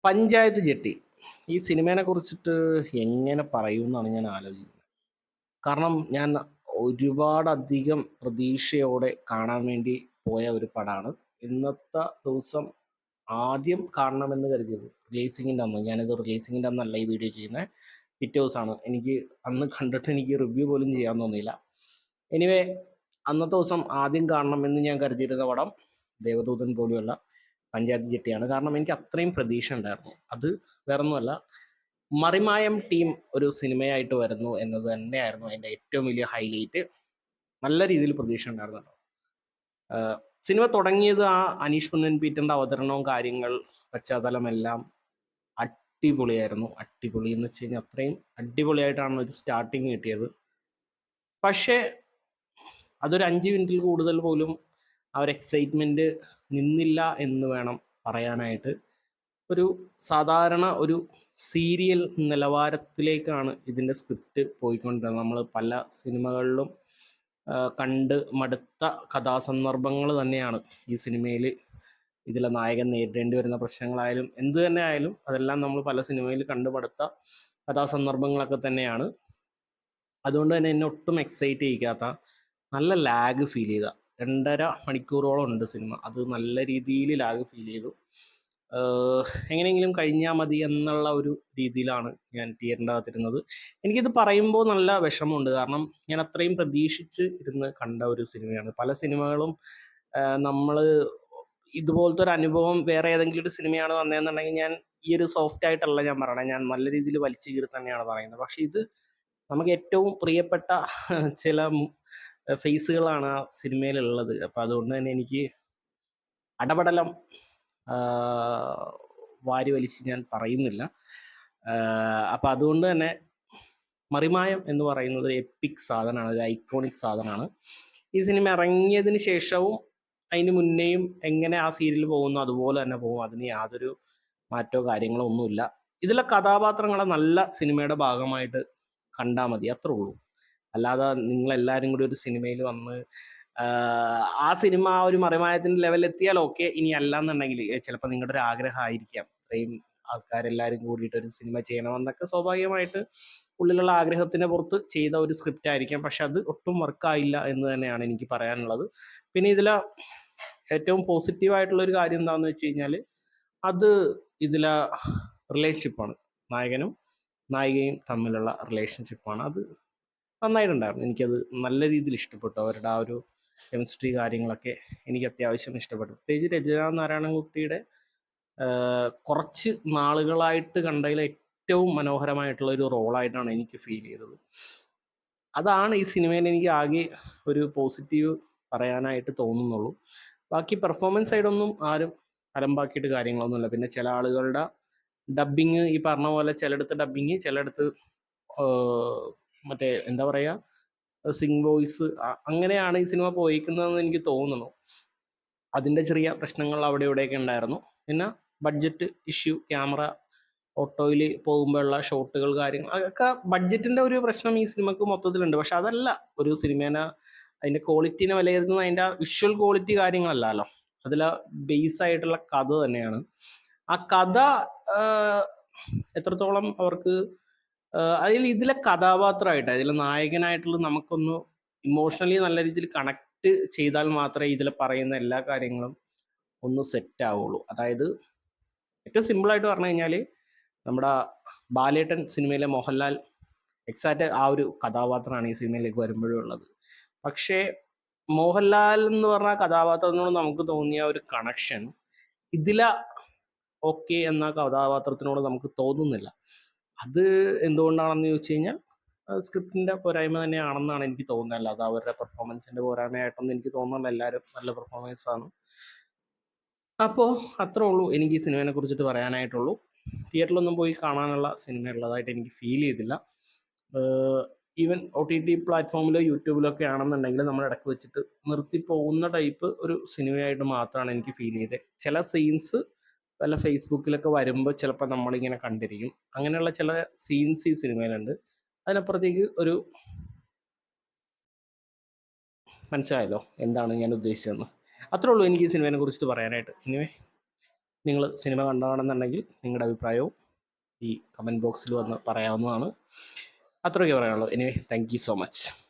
Panchayat jetty. ഈ സിനിമേനെ കുറിച്ചിട്ട് എങ്ങനെ പറയൂന്നാണ് ഞാൻ ആലോചിക്കുന്നത്. കാരണം ഞാൻ ഒരുപാടധികം പ്രതീക്ഷയോടെ കാണാൻ വേണ്ടി പോയ ഒരു പടാണ്. ഇന്നത്തെ ദിവസം ആദ്യം കാണണമെന്ന് കരുതിയത് റിലീസിങ്ങിൻ്റെ അന്ന്. ഞാനിത് റിലീസിങ്ങിൻ്റെ അന്നല്ല ഈ വീഡിയോ ചെയ്യുന്നത്. പിറ്റേ ദിവസമാണ്. എനിക്ക് അന്ന് കണ്ടിട്ട് എനിക്ക് റിവ്യൂ പോലും ചെയ്യാൻ തോന്നിയില്ല. എനിവേ അന്നത്തെ ദിവസം ആദ്യം കാണണമെന്ന് ഞാൻ കരുതിയിരുന്ന പടം ദേവദൂതൻ പോലെയുള്ള പഞ്ചായത്ത് ജെട്ടിയാണ്. കാരണം എനിക്ക് അത്രയും പ്രതീക്ഷ ഉണ്ടായിരുന്നു. അത് വേറൊന്നുമല്ല, മറിമായം ടീം ഒരു സിനിമയായിട്ട് വരുന്നു എന്നത് തന്നെയായിരുന്നു അതിൻ്റെ ഏറ്റവും വലിയ ഹൈലൈറ്റ്. നല്ല രീതിയിൽ പ്രതീക്ഷ ഉണ്ടായിരുന്നു. സിനിമ തുടങ്ങിയത് ആ അനീഷ് കുന്നൻ പീറ്ററിൻ്റെ അവതരണവും കാര്യങ്ങൾ പശ്ചാത്തലമെല്ലാം അടിപൊളിയായിരുന്നു. അടിപൊളി എന്ന് വെച്ച് കഴിഞ്ഞാൽ അത്രയും അടിപൊളിയായിട്ടാണ് ഒരു സ്റ്റാർട്ടിങ് കിട്ടിയത്. പക്ഷേ അതൊരു 5 മിനിറ്റിൽ കൂടുതൽ പോലും ആ ഒരു എക്സൈറ്റ്മെൻറ്റ് നിന്നില്ല എന്ന് വേണം പറയാനായിട്ട്. ഒരു സാധാരണ ഒരു സീരിയൽ നിലവാരത്തിലേക്കാണ് ഇതിൻ്റെ സ്ക്രിപ്റ്റ് പോയിക്കൊണ്ടിരുന്നത്. നമ്മൾ പല സിനിമകളിലും കണ്ട് മടുത്ത കഥാസന്ദർഭങ്ങൾ തന്നെയാണ് ഈ സിനിമയിൽ. ഇതിലെ നായകൻ നേരിടേണ്ടി വരുന്ന പ്രശ്നങ്ങളായാലും എന്ത് തന്നെ ആയാലും അതെല്ലാം നമ്മൾ പല സിനിമയിൽ കണ്ട് മടുത്ത കഥാസന്ദർഭങ്ങളൊക്കെ തന്നെയാണ്. അതുകൊണ്ട് തന്നെ എന്നെ ഒട്ടും എക്സൈറ്റ് ചെയ്യിക്കാത്ത, നല്ല ലാഗ് ഫീൽ ചെയ്ത 2.5 മണിക്കൂറോളം ഉണ്ട് സിനിമ. അത് നല്ല രീതിയിൽ ലാഗ് ഫീൽ ചെയ്തു. എങ്ങനെയെങ്കിലും കഴിഞ്ഞാൽ മതി എന്നുള്ള ഒരു രീതിയിലാണ് ഞാൻ തിയേറ്ററിൻ്റെ അകത്തിരുന്നത്. എനിക്കിത് പറയുമ്പോൾ നല്ല വിഷമമുണ്ട്. കാരണം ഞാൻ അത്രയും പ്രതീക്ഷിച്ച് ഇരുന്ന് കണ്ട ഒരു സിനിമയാണ്. പല സിനിമകളും നമ്മൾ ഇതുപോലത്തെ ഒരു അനുഭവം വേറെ ഏതെങ്കിലും ഒരു സിനിമയാണ് വന്നതെന്നുണ്ടെങ്കിൽ ഞാൻ ഈ ഒരു സോഫ്റ്റ് ആയിട്ടല്ല ഞാൻ പറയണത്, ഞാൻ നല്ല രീതിയിൽ വലിച്ചു കീറി തന്നെയാണ് പറയുന്നത്. പക്ഷേ ഇത് നമുക്ക് ഏറ്റവും പ്രിയപ്പെട്ട ചില ഫേസുകളാണ് ആ സിനിമയിലുള്ളത്. അപ്പം അതുകൊണ്ട് തന്നെ എനിക്ക് അടപടലം വാരി വലിച്ച് ഞാൻ പറയുന്നില്ല. അപ്പം അതുകൊണ്ട് തന്നെ മറിമായം എന്ന് പറയുന്നത് എപ്പിക് സാധനമാണ്, ഒരു ഐക്കോണിക് സാധനമാണ്. ഈ സിനിമ ഇറങ്ങിയതിന് ശേഷവും അതിന് മുന്നേയും എങ്ങനെ ആ സീരിയൽ പോകുന്നു അതുപോലെ തന്നെ പോകും. അതിന് യാതൊരു മാറ്റമോ കാര്യങ്ങളോ ഒന്നുമില്ല. ഇതിലെ കഥാപാത്രങ്ങളെ നല്ല സിനിമയുടെ ഭാഗമായിട്ട് കണ്ടാൽ മതി, അത്രേ ഉള്ളൂ. അല്ലാതെ നിങ്ങളെല്ലാവരും കൂടി ഒരു സിനിമയിൽ വന്ന് ആ സിനിമ ആ ഒരു മറിമായത്തിൻ്റെ ലെവലെത്തിയാൽ ഓക്കെ. ഇനി അല്ലാന്നുണ്ടെങ്കിൽ ചിലപ്പോൾ നിങ്ങളുടെ ഒരു ആഗ്രഹമായിരിക്കാം ഇത്രയും ആൾക്കാരെല്ലാവരും കൂടിയിട്ട് ഒരു സിനിമ ചെയ്യണമെന്നൊക്കെ. സ്വാഭാവികമായിട്ട് ഉള്ളിലുള്ള ആഗ്രഹത്തിന് പുറത്ത് ചെയ്ത ഒരു സ്ക്രിപ്റ്റ് ആയിരിക്കാം. പക്ഷെ അത് ഒട്ടും വർക്കായില്ല എന്ന് തന്നെയാണ് എനിക്ക് പറയാനുള്ളത്. പിന്നെ ഇതിലെ ഏറ്റവും പോസിറ്റീവായിട്ടുള്ളൊരു കാര്യം എന്താണെന്ന് വെച്ച് കഴിഞ്ഞാൽ അത് ഇതിലെ റിലേഷൻഷിപ്പാണ്. നായകനും നായികയും തമ്മിലുള്ള റിലേഷൻഷിപ്പാണ്. അത് നന്നായിട്ടുണ്ടായിരുന്നു. എനിക്കത് നല്ല രീതിയിൽ ഇഷ്ടപ്പെട്ടു. അവരുടെ ആ ഒരു കെമിസ്ട്രി കാര്യങ്ങളൊക്കെ എനിക്ക് അത്യാവശ്യം ഇഷ്ടപ്പെട്ടു. പ്രത്യേകിച്ച് രചന നാരായണൻകുട്ടിയുടെ കുറച്ച് നാളുകളായിട്ട് കണ്ടതിൽ ഏറ്റവും മനോഹരമായിട്ടുള്ള ഒരു റോളായിട്ടാണ് എനിക്ക് ഫീൽ ചെയ്തത്. അതാണ് ഈ സിനിമയിൽ എനിക്ക് ആകെ ഒരു പോസിറ്റീവ് പറയാനായിട്ട് തോന്നുന്നുള്ളൂ. ബാക്കി പെർഫോമൻസ് സൈഡൊന്നും ആരും അലമ്പാക്കിയിട്ട് കാര്യങ്ങളൊന്നുമില്ല. പിന്നെ ചില ആളുകളുടെ ഡബ്ബിങ് ഈ പറഞ്ഞ പോലെ ചിലയിടത്ത് ഡബ്ബിങ്, ചിലയിടത്ത് മറ്റേ എന്താ പറയുക സിംഗ് വോയിസ്, അങ്ങനെയാണ് ഈ സിനിമ പോയിരിക്കുന്നതെന്ന് എനിക്ക് തോന്നുന്നു. അതിൻ്റെ ചെറിയ പ്രശ്നങ്ങൾ അവിടെ ഇവിടെയൊക്കെ ഉണ്ടായിരുന്നു. പിന്നെ ബഡ്ജറ്റ് ഇഷ്യൂ, ക്യാമറ ഓട്ടോയിൽ പോകുമ്പോഴുള്ള ഷോട്ടുകൾ കാര്യങ്ങൾ അതൊക്കെ ബഡ്ജറ്റിൻ്റെ ഒരു പ്രശ്നം ഈ സിനിമക്ക് മൊത്തത്തിലുണ്ട്. പക്ഷെ അതല്ല ഒരു സിനിമേനെ അതിൻ്റെ ക്വാളിറ്റീനെ വിലയിരുത്തുന്നത് അതിൻ്റെ വിഷ്വൽ ക്വാളിറ്റി കാര്യങ്ങളല്ലല്ലോ, അതിൽ ബേസ് ആയിട്ടുള്ള കഥ തന്നെയാണ്. ആ കഥ എത്രത്തോളം അവർക്ക് അതിൽ ഇതിലെ കഥാപാത്രമായിട്ട് അതിലെ നായകനായിട്ടുള്ള നമുക്കൊന്ന് ഇമോഷണലി നല്ല രീതിയിൽ കണക്ട് ചെയ്താൽ മാത്രമേ ഇതിൽ പറയുന്ന എല്ലാ കാര്യങ്ങളും ഒന്ന് സെറ്റ് ആവുള്ളൂ. അതായത് ഏറ്റവും സിമ്പിളായിട്ട് പറഞ്ഞു കഴിഞ്ഞാൽ നമ്മുടെ ബാലേട്ടൻ സിനിമയിലെ മോഹൻലാൽ എക്സാക്റ്റ് ആ ഒരു കഥാപാത്രമാണ് ഈ സിനിമയിലേക്ക് വരുമ്പോഴും ഉള്ളത്. പക്ഷേ മോഹൻലാൽ എന്ന് പറഞ്ഞ കഥാപാത്രത്തിനോട് നമുക്ക് തോന്നിയ ഒരു കണക്ഷൻ ഇതിലെ ഓക്കെ എന്ന കഥാപാത്രത്തിനോട് നമുക്ക് തോന്നുന്നില്ല. അത് എന്തുകൊണ്ടാണെന്ന് ചോദിച്ചു കഴിഞ്ഞാൽ സ്ക്രിപ്റ്റിൻ്റെ പോരായ്മ തന്നെയാണെന്നാണ് എനിക്ക് തോന്നുന്നത്. അല്ലാതെ അവരുടെ പെർഫോമൻസിൻ്റെ പോരായ്മയായിട്ടൊന്നും എനിക്ക് തോന്നുന്നില്ല. എല്ലാവരും നല്ല പെർഫോമൻസാണ്. അപ്പോൾ അത്രേ ഉള്ളൂ എനിക്ക് ഈ സിനിമയെ കുറിച്ചിട്ട് പറയാനായിട്ടുള്ളൂ. തിയേറ്ററിലൊന്നും പോയി കാണാനുള്ള സിനിമ ഉള്ളതായിട്ട് എനിക്ക് ഫീൽ ചെയ്തില്ല. ഈവൻ OTT പ്ലാറ്റ്ഫോമിലോ യൂട്യൂബിലോ ഒക്കെ ആണെന്നുണ്ടെങ്കിൽ നമ്മൾ ഇടയ്ക്ക് വെച്ചിട്ട് നിർത്തിപ്പോകുന്ന ടൈപ്പ് ഒരു സിനിമയായിട്ട് മാത്രമാണ് എനിക്ക് ഫീൽ ചെയ്തത്. ചില സീൻസ് വല്ല ഫേസ്ബുക്കിലൊക്കെ വരുമ്പോൾ ചിലപ്പോൾ നമ്മളിങ്ങനെ കണ്ടിരിക്കും. അങ്ങനെയുള്ള ചില സീൻസ് ഈ സിനിമയിലുണ്ട്. അതിനപ്പുറത്തേക്ക് ഒരു മനസ്സിലായല്ലോ എന്താണ് ഞാൻ ഉദ്ദേശിച്ചതെന്ന്. അത്രേ ഉള്ളൂ എനിക്ക് ഈ സിനിമയെ കുറിച്ചിട്ട് പറയാനായിട്ട്. ഇനി നിങ്ങൾ സിനിമ കണ്ടതാണെന്നുണ്ടെങ്കിൽ നിങ്ങളുടെ അഭിപ്രായവും ഈ കമൻറ്റ് ബോക്സിൽ വന്ന് പറയാവുന്നതാണ്. അത്രയൊക്കെ പറയാനുള്ളൂ. Anyway thank you so much.